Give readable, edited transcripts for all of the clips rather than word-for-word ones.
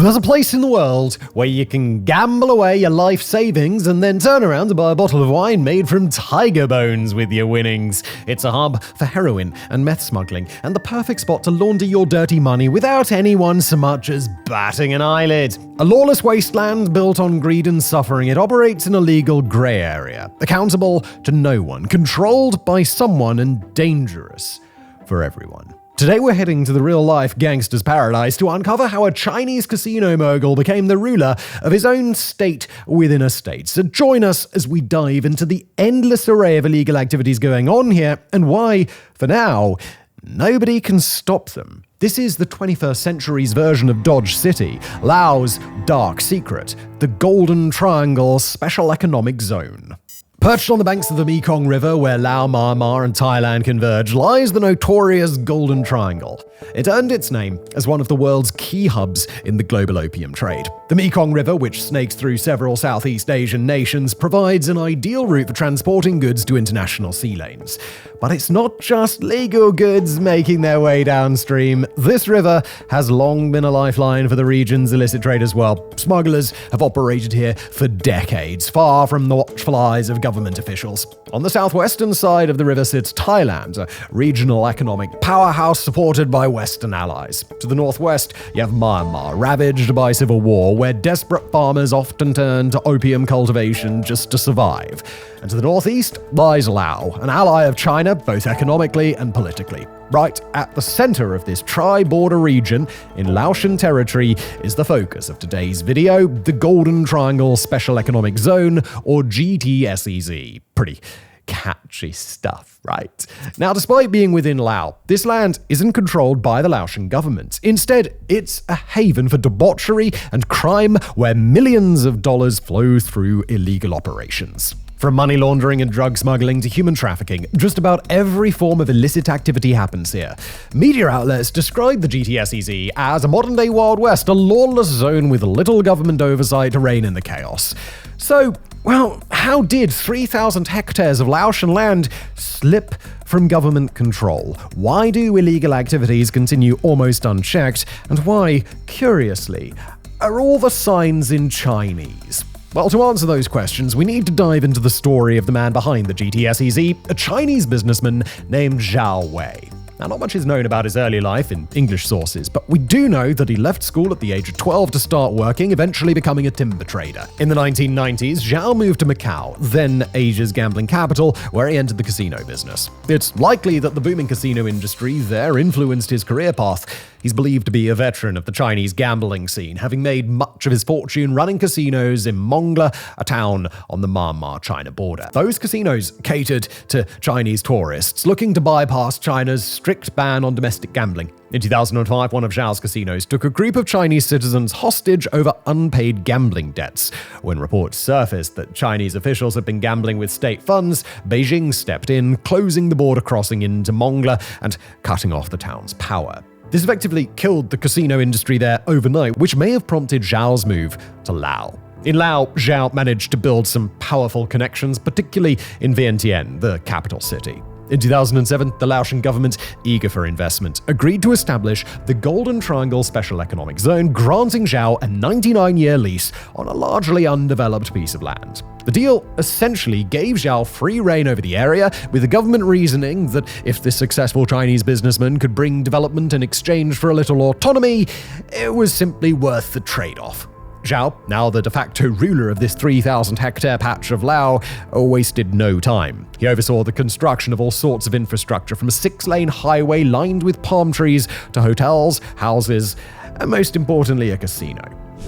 There's a place in the world where you can gamble away your life savings and then turn around to buy a bottle of wine made from tiger bones with your winnings. It's a hub for heroin and meth smuggling, and the perfect spot to launder your dirty money without anyone so much as batting an eyelid. A lawless wasteland built on greed and suffering, it operates in a legal grey area, accountable to no one, controlled by someone, and dangerous for everyone. Today we're heading to the real-life gangster's paradise to uncover how a Chinese casino mogul became the ruler of his own state within a state. So join us as we dive into the endless array of illegal activities going on here and why, for now, nobody can stop them. This is the 21st century's version of Dodge City, Laos' dark secret, the Golden Triangle Special Economic Zone. Perched on the banks of the Mekong River, where Laos, Myanmar, and Thailand converge, lies the notorious Golden Triangle. It earned its name as one of the world's key hubs in the global opium trade. The Mekong River, which snakes through several Southeast Asian nations, provides an ideal route for transporting goods to international sea lanes. But it's not just legal goods making their way downstream. This river has long been a lifeline for the region's illicit trade as well. Smugglers have operated here for decades, far from the watchful eyes of government officials. On the southwestern side of the river sits Thailand, a regional economic powerhouse supported by Western allies. To the northwest, you have Myanmar, ravaged by civil war, where desperate farmers often turn to opium cultivation just to survive. And to the northeast lies Laos, an ally of China both economically and politically. Right at the center of this tri-border region in Laotian territory is the focus of today's video, the Golden Triangle Special Economic Zone, or GTSEZ. Pretty catchy stuff, right? Now, despite being within Laos, this land isn't controlled by the Laotian government. Instead, it's a haven for debauchery and crime where millions of dollars flow through illegal operations. From money laundering and drug smuggling to human trafficking, just about every form of illicit activity happens here. Media outlets describe the GTSEZ as a modern-day Wild West, a lawless zone with little government oversight to rein in the chaos. So, well, how did 3,000 hectares of Laotian land slip from government control? Why do illegal activities continue almost unchecked? And why, curiously, are all the signs in Chinese? Well, to answer those questions, we need to dive into the story of the man behind the GTSEZ, a Chinese businessman named Zhao Wei. Now, not much is known about his early life in English sources, but we do know that he left school at the age of 12 to start working, eventually becoming a timber trader. In the 1990s, Zhao moved to Macau, then Asia's gambling capital, where he entered the casino business. It's likely that the booming casino industry there influenced his career path. He's believed to be a veteran of the Chinese gambling scene, having made much of his fortune running casinos in Mongla, a town on the Myanmar-China border. Those casinos catered to Chinese tourists looking to bypass China's strict ban on domestic gambling. In 2005, one of Zhao's casinos took a group of Chinese citizens hostage over unpaid gambling debts. When reports surfaced that Chinese officials had been gambling with state funds, Beijing stepped in, closing the border crossing into Mongla and cutting off the town's power. This effectively killed the casino industry there overnight, which may have prompted Zhao's move to Laos. In Laos, Zhao managed to build some powerful connections, particularly in Vientiane, the capital city. In 2007, the Laotian government, eager for investment, agreed to establish the Golden Triangle Special Economic Zone, granting Zhao a 99-year lease on a largely undeveloped piece of land. The deal essentially gave Zhao free rein over the area, with the government reasoning that if this successful Chinese businessman could bring development in exchange for a little autonomy, it was simply worth the trade-off. Zhao, now the de facto ruler of this 3,000-hectare patch of Laos, wasted no time. He oversaw the construction of all sorts of infrastructure, from a 6-lane highway lined with palm trees to hotels, houses, and most importantly, a casino.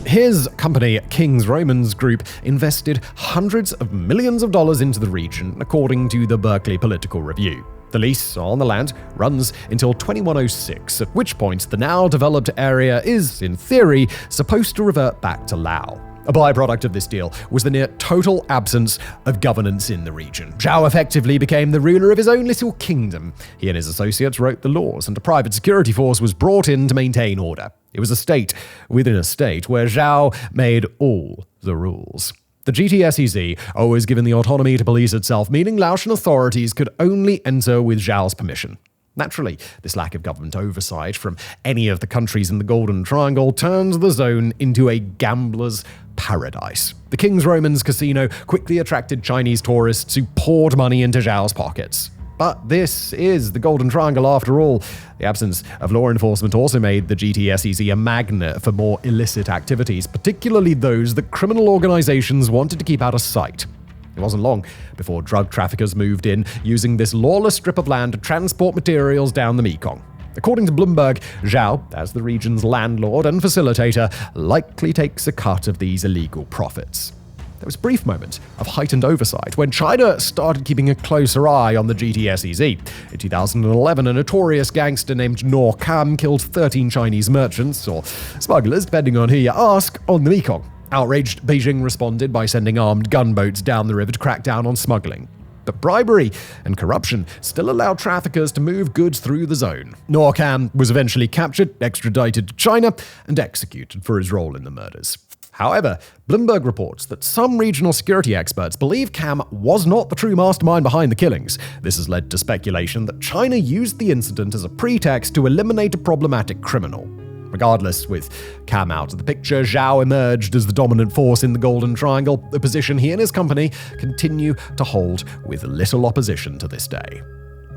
His company, King's Romans Group, invested hundreds of millions of dollars into the region, according to the Berkeley Political Review. The lease on the land runs until 2106, at which point the now developed area is, in theory, supposed to revert back to Laos. A byproduct of this deal was the near total absence of governance in the region. Zhao effectively became the ruler of his own little kingdom. He and his associates wrote the laws, and a private security force was brought in to maintain order. It was a state within a state where Zhao made all the rules. The GTSEZ always given the autonomy to police itself, meaning Laotian authorities could only enter with Zhao's permission. Naturally, this lack of government oversight from any of the countries in the Golden Triangle turned the zone into a gambler's paradise. The King's Romans casino quickly attracted Chinese tourists who poured money into Zhao's pockets. But this is the Golden Triangle after all. The absence of law enforcement also made the GTSEZ a magnet for more illicit activities, particularly those that criminal organizations wanted to keep out of sight. It wasn't long before drug traffickers moved in, using this lawless strip of land to transport materials down the Mekong. According to Bloomberg, Zhao, as the region's landlord and facilitator, likely takes a cut of these illegal profits. There was a brief moment of heightened oversight when China started keeping a closer eye on the GTSEZ. In 2011, a notorious gangster named Nor Cam killed 13 Chinese merchants, or smugglers, depending on who you ask, on the Mekong. Outraged, Beijing responded by sending armed gunboats down the river to crack down on smuggling. But bribery and corruption still allowed traffickers to move goods through the zone. Nor Cam was eventually captured, extradited to China, and executed for his role in the murders. However, Bloomberg reports that some regional security experts believe Cam was not the true mastermind behind the killings. This has led to speculation that China used the incident as a pretext to eliminate a problematic criminal. Regardless, with Cam out of the picture, Zhao emerged as the dominant force in the Golden Triangle, a position he and his company continue to hold with little opposition to this day.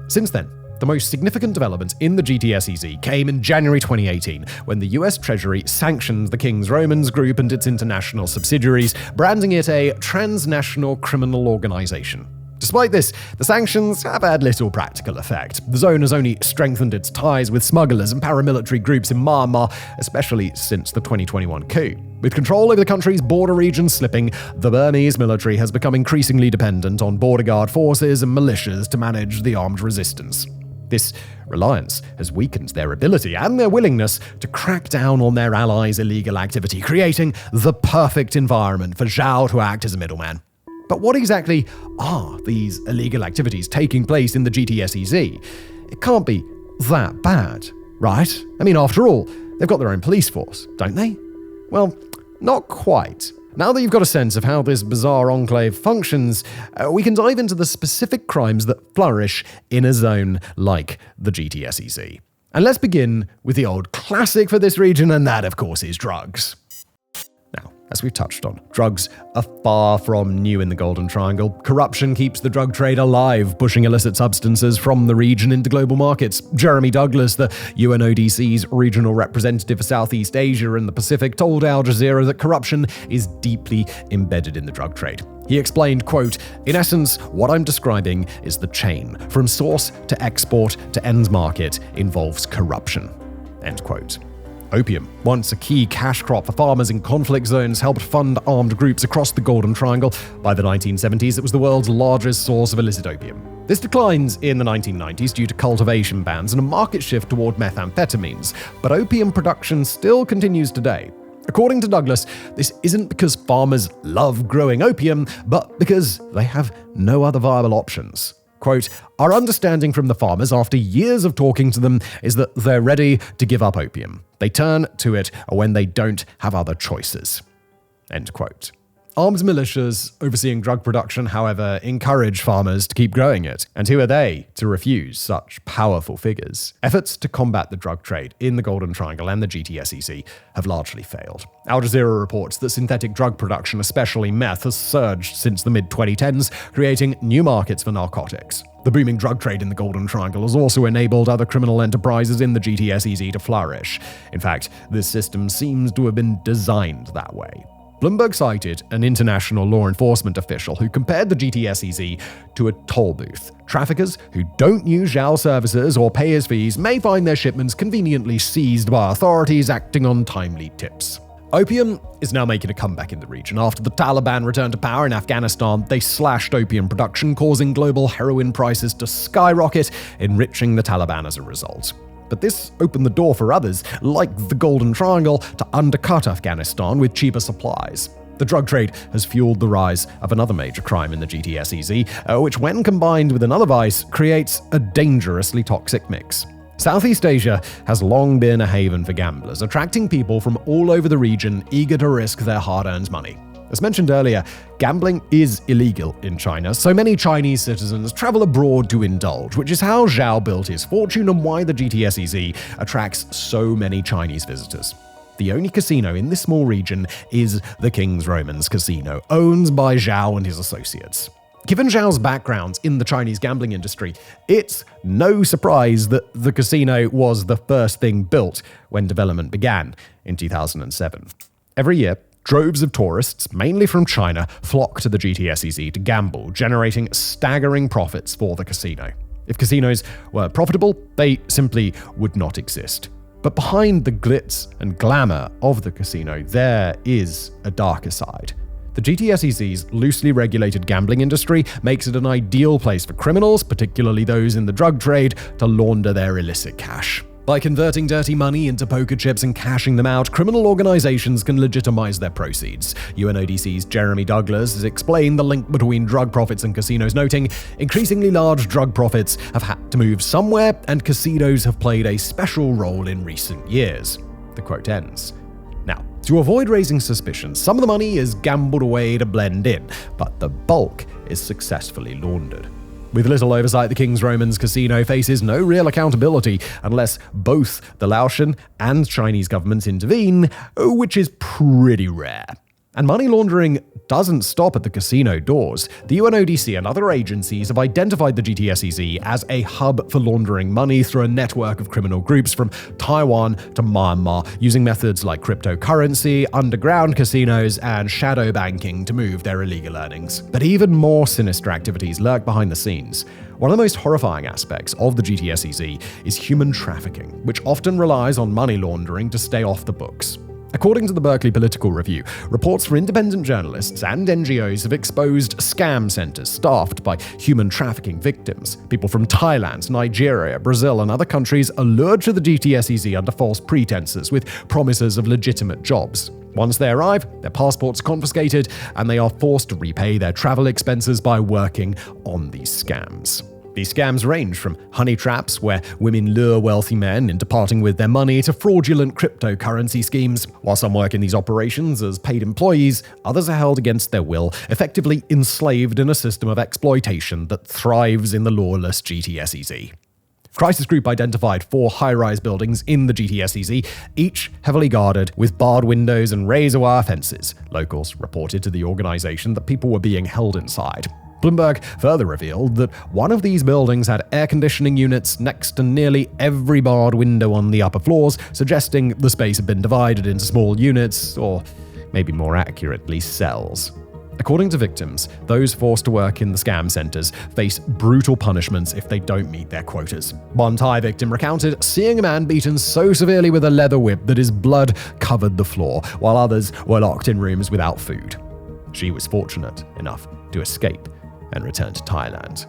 Since then, the most significant development in the GTSEZ came in January 2018, when the US Treasury sanctioned the King's Romans Group and its international subsidiaries, branding it a transnational criminal organization. Despite this, the sanctions have had little practical effect. The zone has only strengthened its ties with smugglers and paramilitary groups in Myanmar, especially since the 2021 coup. With control over the country's border regions slipping, the Burmese military has become increasingly dependent on border guard forces and militias to manage the armed resistance. This reliance has weakened their ability and their willingness to crack down on their allies' illegal activity, creating the perfect environment for Zhao to act as a middleman. But what exactly are these illegal activities taking place in the GTSEZ? It can't be that bad, right? I mean, after all, they've got their own police force, don't they? Well, not quite. Now that you've got a sense of how this bizarre enclave functions, we can dive into the specific crimes that flourish in a zone like the GTSEZ. And let's begin with the old classic for this region, and that, of course, is drugs. Now, as we've touched on, drugs are far from new in the Golden Triangle. Corruption keeps the drug trade alive, pushing illicit substances from the region into global markets. Jeremy Douglas, the UNODC's regional representative for Southeast Asia and the Pacific, told Al Jazeera that corruption is deeply embedded in the drug trade. He explained, quote, "In essence, what I'm describing is the chain. From source to export to end market involves corruption." End quote. Opium, once a key cash crop for farmers in conflict zones, helped fund armed groups across the Golden Triangle. By the 1970s, it was the world's largest source of illicit opium. This declines in the 1990s due to cultivation bans and a market shift toward methamphetamines, but opium production still continues today. According to Douglas, this isn't because farmers love growing opium, but because they have no other viable options. Quote, "Our understanding from the farmers after years of talking to them is that they're ready to give up opium. They turn to it when they don't have other choices." End quote. Armed militias overseeing drug production, however, encourage farmers to keep growing it. And who are they to refuse such powerful figures? Efforts to combat the drug trade in the Golden Triangle and the GTSEZ have largely failed. Al Jazeera reports that synthetic drug production, especially meth, has surged since the mid-2010s, creating new markets for narcotics. The booming drug trade in the Golden Triangle has also enabled other criminal enterprises in the GTSEZ to flourish. In fact, this system seems to have been designed that way. Bloomberg cited an international law enforcement official who compared the GTSEZ to a toll booth. Traffickers who don't use Zhao services or pay his fees may find their shipments conveniently seized by authorities acting on timely tips. Opium is now making a comeback in the region. After the Taliban returned to power in Afghanistan, they slashed opium production, causing global heroin prices to skyrocket, enriching the Taliban as a result. But this opened the door for others, like the Golden Triangle, to undercut Afghanistan with cheaper supplies. The drug trade has fueled the rise of another major crime in the GTSEZ, which, when combined with another vice, creates a dangerously toxic mix. Southeast Asia has long been a haven for gamblers, attracting people from all over the region eager to risk their hard-earned money. As mentioned earlier, gambling is illegal in China, so many Chinese citizens travel abroad to indulge, which is how Zhao built his fortune and why the GTSEZ attracts so many Chinese visitors. The only casino in this small region is the King's Romans Casino, owned by Zhao and his associates. Given Zhao's background in the Chinese gambling industry, it's no surprise that the casino was the first thing built when development began in 2007. Every year, droves of tourists, mainly from China, flock to the GTSEZ to gamble, generating staggering profits for the casino. If casinos were profitable, they simply would not exist. But behind the glitz and glamour of the casino, there is a darker side. The GTSEZ's loosely regulated gambling industry makes it an ideal place for criminals, particularly those in the drug trade, to launder their illicit cash. By converting dirty money into poker chips and cashing them out, criminal organizations can legitimize their proceeds. UNODC's Jeremy Douglas has explained the link between drug profits and casinos, noting, increasingly large drug profits have had to move somewhere, and casinos have played a special role in recent years. The quote ends. Now, to avoid raising suspicion, some of the money is gambled away to blend in, but the bulk is successfully laundered. With little oversight, the King's Romans Casino faces no real accountability unless both the Laotian and Chinese governments intervene, which is pretty rare. And money laundering doesn't stop at the casino doors. The UNODC and other agencies have identified the GTSEZ as a hub for laundering money through a network of criminal groups from Taiwan to Myanmar, using methods like cryptocurrency, underground casinos, and shadow banking to move their illegal earnings. But even more sinister activities lurk behind the scenes. One of the most horrifying aspects of the GTSEZ is human trafficking, which often relies on money laundering to stay off the books. According to the Berkeley Political Review, reports from independent journalists and NGOs have exposed scam centers staffed by human trafficking victims. People from Thailand, Nigeria, Brazil, and other countries are lured to the GTSEZ under false pretenses with promises of legitimate jobs. Once they arrive, their passports are confiscated, and they are forced to repay their travel expenses by working on these scams. These scams range from honey traps, where women lure wealthy men into parting with their money, to fraudulent cryptocurrency schemes. While some work in these operations as paid employees, others are held against their will, effectively enslaved in a system of exploitation that thrives in the lawless GTSEZ. Crisis Group identified 4 high-rise buildings in the GTSEZ, each heavily guarded with barred windows and razor wire fences. Locals reported to the organization that people were being held inside. Bloomberg further revealed that one of these buildings had air conditioning units next to nearly every barred window on the upper floors, suggesting the space had been divided into small units, or maybe more accurately, cells. According to victims, those forced to work in the scam centers face brutal punishments if they don't meet their quotas. One Thai victim recounted seeing a man beaten so severely with a leather whip that his blood covered the floor, while others were locked in rooms without food. She was fortunate enough to escape and return to Thailand.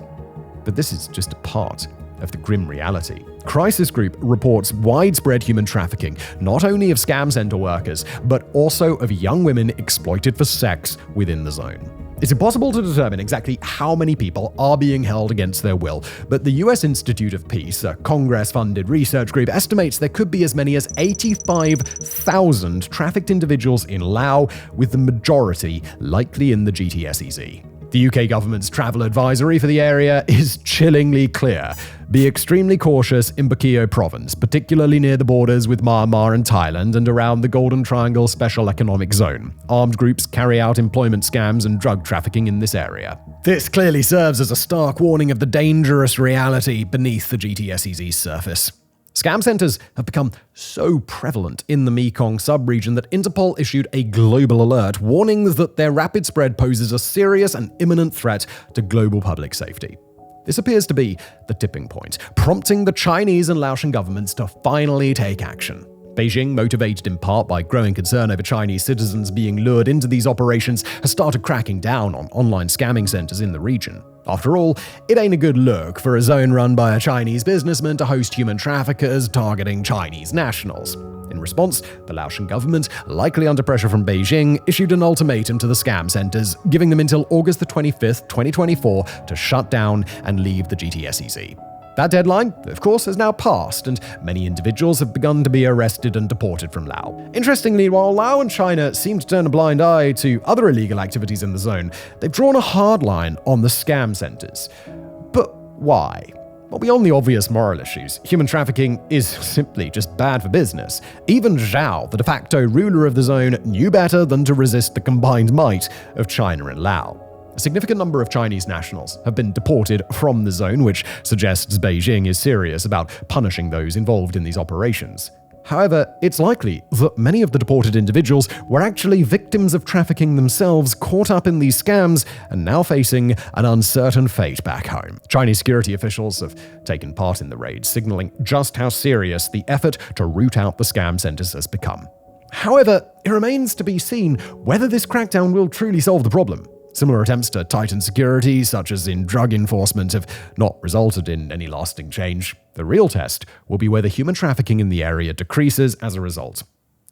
But this is just a part of the grim reality. Crisis Group reports widespread human trafficking, not only of scam center workers, but also of young women exploited for sex within the zone. It's impossible to determine exactly how many people are being held against their will, but the U.S. Institute of Peace, a Congress-funded research group, estimates there could be as many as 85,000 trafficked individuals in Laos, with the majority likely in the GTSEZ. The UK government's travel advisory for the area is chillingly clear. Be extremely cautious in Bokeo province, particularly near the borders with Myanmar and Thailand and around the Golden Triangle Special Economic Zone. Armed groups carry out employment scams and drug trafficking in this area. This clearly serves as a stark warning of the dangerous reality beneath the GTSEZ's surface. Scam centers have become so prevalent in the Mekong sub-region that Interpol issued a global alert, warning that their rapid spread poses a serious and imminent threat to global public safety. This appears to be the tipping point, prompting the Chinese and Laotian governments to finally take action. Beijing, motivated in part by growing concern over Chinese citizens being lured into these operations, has started cracking down on online scamming centers in the region. After all, it ain't a good look for a zone run by a Chinese businessman to host human traffickers targeting Chinese nationals. In response, the Laotian government, likely under pressure from Beijing, issued an ultimatum to the scam centers, giving them until August 25, 2024 to shut down and leave the GTSEZ. That deadline, of course, has now passed, and many individuals have begun to be arrested and deported from Laos. Interestingly, while Laos and China seem to turn a blind eye to other illegal activities in the zone, they've drawn a hard line on the scam centers. But why? Well, beyond the obvious moral issues, human trafficking is simply just bad for business. Even Zhao, the de facto ruler of the zone, knew better than to resist the combined might of China and Laos. A significant number of Chinese nationals have been deported from the zone, which suggests Beijing is serious about punishing those involved in these operations. However, it's likely that many of the deported individuals were actually victims of trafficking themselves, caught up in these scams, and now facing an uncertain fate back home. Chinese security officials have taken part in the raid, signaling just how serious the effort to root out the scam centers has become. However, it remains to be seen whether this crackdown will truly solve the problem. Similar attempts to tighten security, such as in drug enforcement, have not resulted in any lasting change. The real test will be whether human trafficking in the area decreases as a result.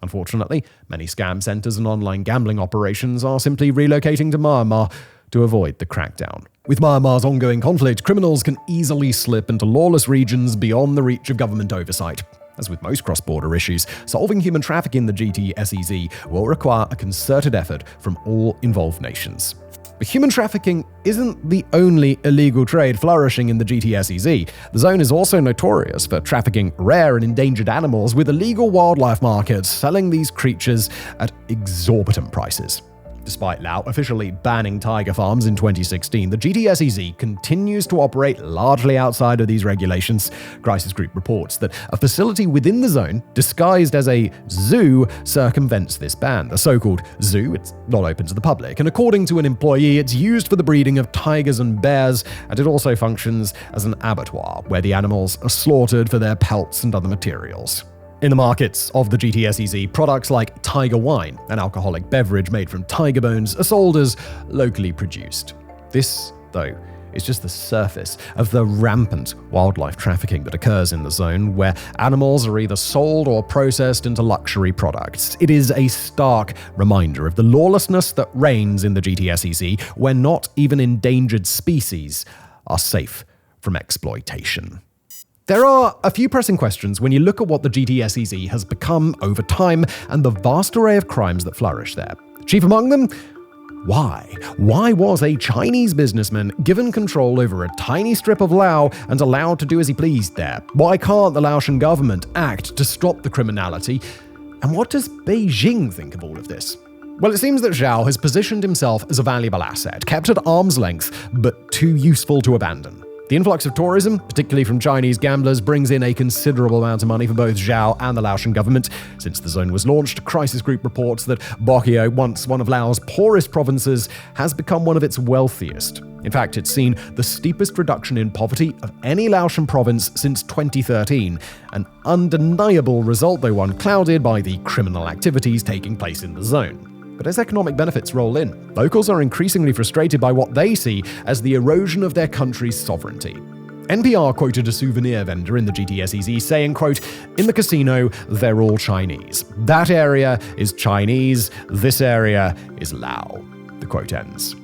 Unfortunately, many scam centers and online gambling operations are simply relocating to Myanmar to avoid the crackdown. With Myanmar's ongoing conflict, criminals can easily slip into lawless regions beyond the reach of government oversight. As with most cross-border issues, solving human trafficking in the GTSEZ will require a concerted effort from all involved nations. But human trafficking isn't the only illegal trade flourishing in the GTSEZ. The zone is also notorious for trafficking rare and endangered animals, with illegal wildlife markets selling these creatures at exorbitant prices. Despite Laos officially banning tiger farms in 2016, the GTSEZ continues to operate largely outside of these regulations. Crisis Group reports that a facility within the zone, disguised as a zoo, circumvents this ban. The so-called zoo, it's not open to the public, and according to an employee, it's used for the breeding of tigers and bears, and it also functions as an abattoir, where the animals are slaughtered for their pelts and other materials. In the markets of the GTSEZ, products like tiger wine, an alcoholic beverage made from tiger bones, are sold as locally produced. This, though, is just the surface of the rampant wildlife trafficking that occurs in the zone, where animals are either sold or processed into luxury products. It is a stark reminder of the lawlessness that reigns in the GTSEZ, where not even endangered species are safe from exploitation. There are a few pressing questions when you look at what the GTSEZ has become over time and the vast array of crimes that flourish there. Chief among them, why? Why was a Chinese businessman given control over a tiny strip of Laos and allowed to do as he pleased there? Why can't the Laotian government act to stop the criminality? And what does Beijing think of all of this? Well, it seems that Zhao has positioned himself as a valuable asset, kept at arm's length, but too useful to abandon. The influx of tourism, particularly from Chinese gamblers, brings in a considerable amount of money for both Zhao and the Laotian government. Since the zone was launched, Crisis Group reports that Bokeo, once one of Laos' poorest provinces, has become one of its wealthiest. In fact, it's seen the steepest reduction in poverty of any Laotian province since 2013, an undeniable result, though one clouded by the criminal activities taking place in the zone. But as economic benefits roll in, locals are increasingly frustrated by what they see as the erosion of their country's sovereignty. NPR quoted a souvenir vendor in the GTSEZ saying, quote, "In the casino, they're all Chinese. That area is Chinese. This area is Lao." The quote ends.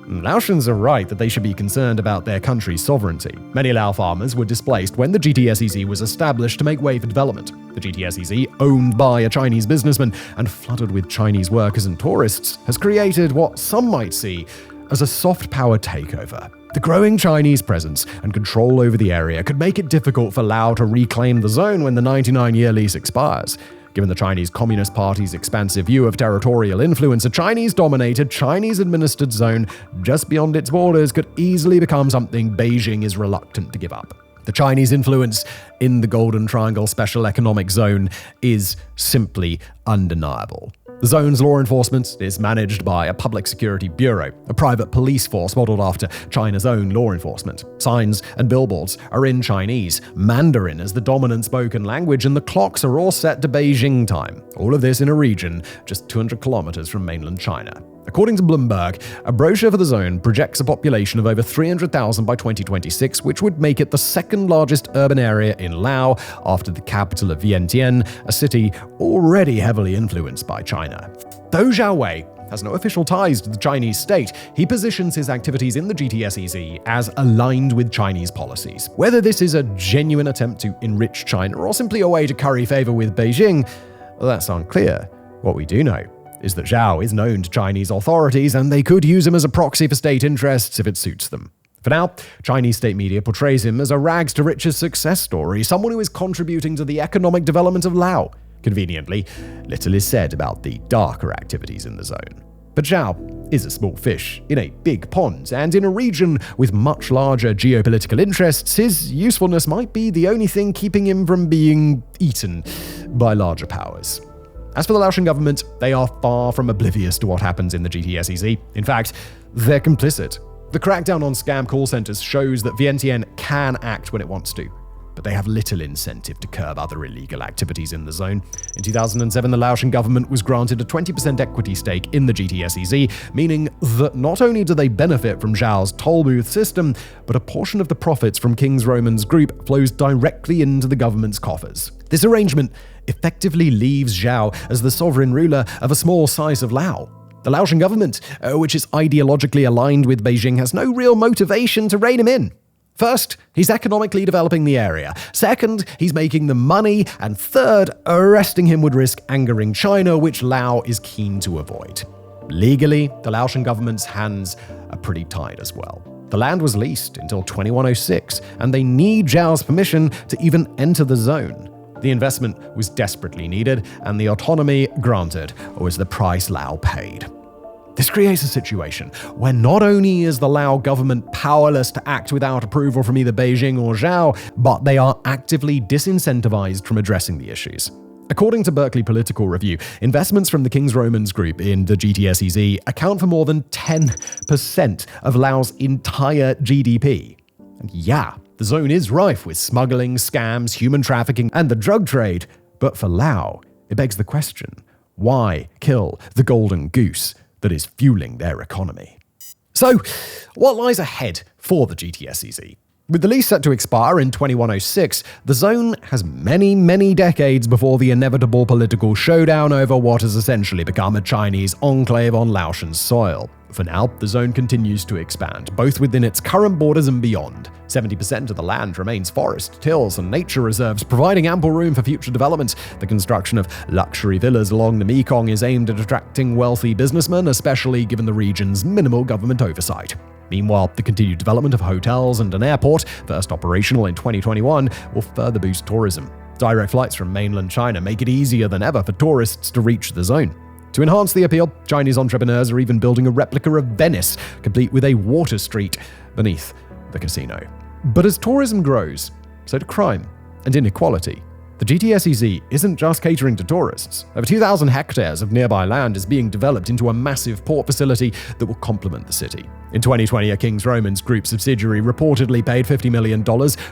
Laotians are right that they should be concerned about their country's sovereignty. Many Lao farmers were displaced when the GTSEZ was established to make way for development. The GTSEZ, owned by a Chinese businessman and flooded with Chinese workers and tourists, has created what some might see as a soft power takeover. The growing Chinese presence and control over the area could make it difficult for Laos to reclaim the zone when the 99-year lease expires. Given the Chinese Communist Party's expansive view of territorial influence, a Chinese-dominated, Chinese-administered zone just beyond its borders could easily become something Beijing is reluctant to give up. The Chinese influence in the Golden Triangle Special Economic Zone is simply undeniable. The zone's law enforcement is managed by a public security bureau, a private police force modeled after China's own law enforcement. Signs and billboards are in Chinese, Mandarin is the dominant spoken language, and the clocks are all set to Beijing time. All of this in a region just 200 kilometers from mainland China. According to Bloomberg, a brochure for the zone projects a population of over 300,000 by 2026, which would make it the second largest urban area in Laos after the capital of Vientiane, a city already heavily influenced by China. Though Zhao Wei has no official ties to the Chinese state, he positions his activities in the GTSEZ as aligned with Chinese policies. Whether this is a genuine attempt to enrich China or simply a way to curry favor with Beijing, well, that's unclear. What we do know is that Zhao is known to Chinese authorities, and they could use him as a proxy for state interests if it suits them. For now, Chinese state media portrays him as a rags-to-riches success story, someone who is contributing to the economic development of Laos. Conveniently, little is said about the darker activities in the zone. But Zhao is a small fish in a big pond, and in a region with much larger geopolitical interests, his usefulness might be the only thing keeping him from being eaten by larger powers. As for the Laotian government, they are far from oblivious to what happens in the GTSEZ. In fact, they're complicit. The crackdown on scam call centers shows that Vientiane can act when it wants to, but they have little incentive to curb other illegal activities in the zone. In 2007, the Laotian government was granted a 20% equity stake in the GTSEZ, meaning that not only do they benefit from Zhao's toll booth system, but a portion of the profits from King's Roman's group flows directly into the government's coffers. This arrangement effectively leaves Zhao as the sovereign ruler of a small slice of Laos. The Laotian government, which is ideologically aligned with Beijing, has no real motivation to rein him in. First, he's economically developing the area. Second, he's making the money. And third, arresting him would risk angering China, which Laos is keen to avoid. Legally, the Laotian government's hands are pretty tied as well. The land was leased until 2106, and they need Zhao's permission to even enter the zone. The investment was desperately needed, and the autonomy granted was the price Laos paid. This creates a situation where not only is the Lao government powerless to act without approval from either Beijing or Zhao, but they are actively disincentivized from addressing the issues. According to Berkeley Political Review, investments from the King's Romans group in the GTSEZ account for more than 10% of Laos' entire GDP. And yeah, the zone is rife with smuggling, scams, human trafficking, and the drug trade. But for Laos, it begs the question, why kill the golden goose that is fueling their economy? So, what lies ahead for the GTSEZ? With the lease set to expire in 2106, the zone has many decades before the inevitable political showdown over what has essentially become a Chinese enclave on Laotian soil. For now, the zone continues to expand, both within its current borders and beyond. 70% of the land remains forest, tills, and nature reserves, providing ample room for future development. The construction of luxury villas along the Mekong is aimed at attracting wealthy businessmen, especially given the region's minimal government oversight. Meanwhile, the continued development of hotels and an airport, first operational in 2021, will further boost tourism. Direct flights from mainland China make it easier than ever for tourists to reach the zone. To enhance the appeal, Chinese entrepreneurs are even building a replica of Venice, complete with a water street beneath the casino. But as tourism grows, so do crime and inequality. The GTSEZ isn't just catering to tourists. Over 2,000 hectares of nearby land is being developed into a massive port facility that will complement the city. In 2020, a King's Romans group subsidiary reportedly paid $50 million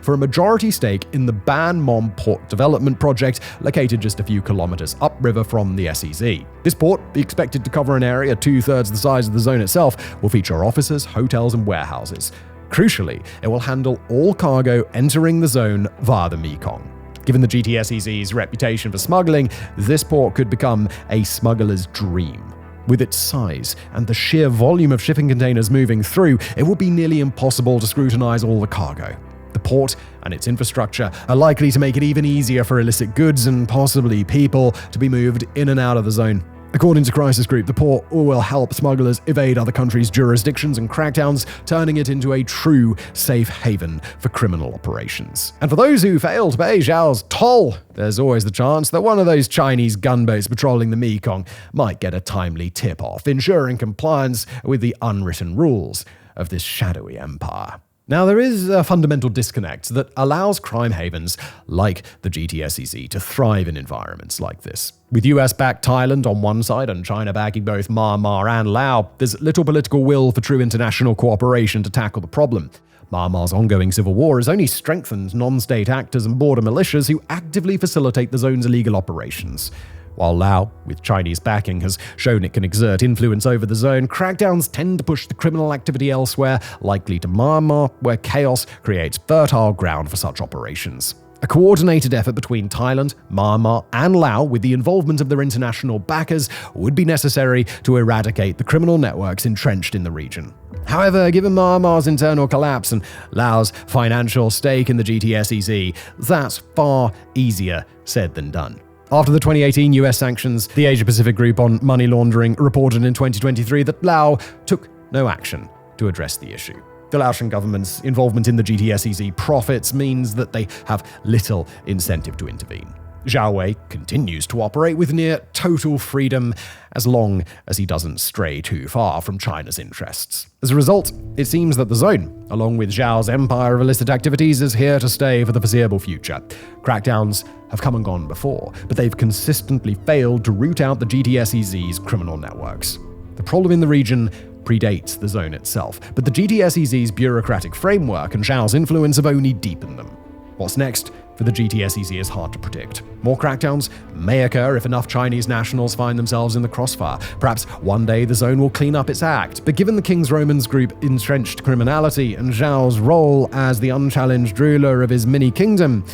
for a majority stake in the Ban Mon Port Development Project, located just a few kilometers upriver from the SEZ. This port, expected to cover an area 2/3 the size of the zone itself, will feature offices, hotels, and warehouses. Crucially, it will handle all cargo entering the zone via the Mekong. Given the GTSEZ's reputation for smuggling, this port could become a smuggler's dream. With its size and the sheer volume of shipping containers moving through, it would be nearly impossible to scrutinize all the cargo. The port and its infrastructure are likely to make it even easier for illicit goods and possibly people to be moved in and out of the zone. According to Crisis Group, the port will help smugglers evade other countries' jurisdictions and crackdowns, turning it into a true safe haven for criminal operations. And for those who fail to pay Zhao's toll, there's always the chance that one of those Chinese gunboats patrolling the Mekong might get a timely tip-off, ensuring compliance with the unwritten rules of this shadowy empire. Now, there is a fundamental disconnect that allows crime havens like the GTSEZ to thrive in environments like this. With US-backed Thailand on one side and China backing both Myanmar and Laos, there's little political will for true international cooperation to tackle the problem. Myanmar's ongoing civil war has only strengthened non-state actors and border militias who actively facilitate the zone's illegal operations. While Laos, with Chinese backing, has shown it can exert influence over the zone, crackdowns tend to push the criminal activity elsewhere, likely to Myanmar, where chaos creates fertile ground for such operations. A coordinated effort between Thailand, Myanmar, and Laos, with the involvement of their international backers, would be necessary to eradicate the criminal networks entrenched in the region. However, given Myanmar's internal collapse and Laos' financial stake in the GTSEZ, that's far easier said than done. After the 2018 US sanctions, the Asia-Pacific Group on Money Laundering reported in 2023 that Laos took no action to address the issue. The Laotian government's involvement in the GTSEZ profits means that they have little incentive to intervene. Zhao Wei continues to operate with near total freedom as long as he doesn't stray too far from China's interests. As a result, it seems that the zone, along with Zhao's empire of illicit activities, is here to stay for the foreseeable future. Crackdowns have come and gone before, but they've consistently failed to root out the GTSEZ's criminal networks. The problem in the region predates the zone itself, but the GTSEZ's bureaucratic framework and Zhao's influence have only deepened them. What's next for the GTSEZ is hard to predict. More crackdowns may occur if enough Chinese nationals find themselves in the crossfire. Perhaps one day the zone will clean up its act, but given the King's Romans Group entrenched criminality and Zhao's role as the unchallenged ruler of his mini-kingdom,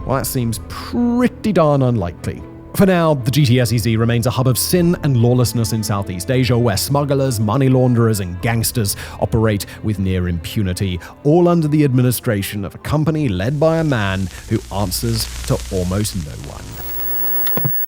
well, that seems pretty darn unlikely. For now, the GTSEZ remains a hub of sin and lawlessness in Southeast Asia, where smugglers, money launderers, and gangsters operate with near impunity, all under the administration of a company led by a man who answers to almost no one.